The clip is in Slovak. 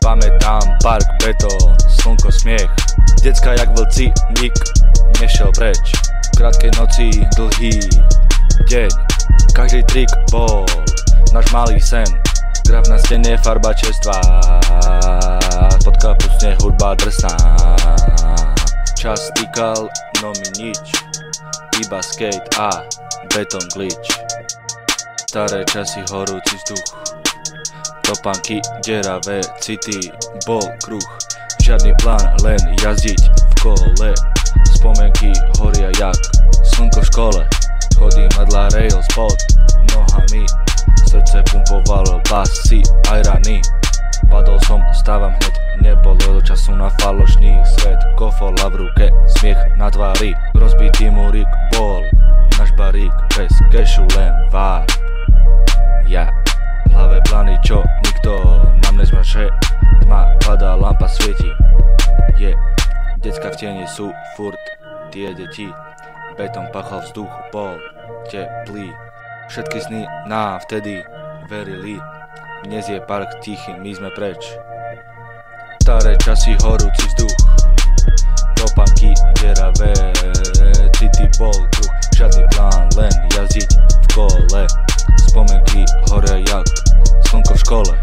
Pamätám park, betón, slnko, smiech. Decka jak vlci, nik nešiel preč. V krátkej noci, dlhý deň. Každý trik bol náš malý sen. Graf na stene, farba čerstva. Pod kapustne hudba drsná. Čas týkal, no mi nič. Iba skate a beton glitch. Staré časy, horúci vzduch. Topánky, deravé city, bol kruh. Žiadny plán, len jazdiť v kole. Spomienky horia jak slnko v škole. Schody, madla, rails pod nohami. Srdce pumpovalo basy aj rany. Padol som, stávam hneď, nebolo do času na falošný svet. Kofola v ruke, smiech na tvári. Rozbitý múrik bol náš barík. Bez kešu len vár. Ja v hlave plány, čo nikto nám nezmaže. Tma padá, lampa svieti. Decka v tieni sú furt tie deti. Betón pachal, vzduch bol teplý. Všetky sny nám vtedy verili. Dnes je park tichý, my sme preč. Staré časy, horúci vzduch. Topánky, deravé city, bol kruh. Žiadny plán, len jazdiť v kole. Spomienky horia jak slnko v škole.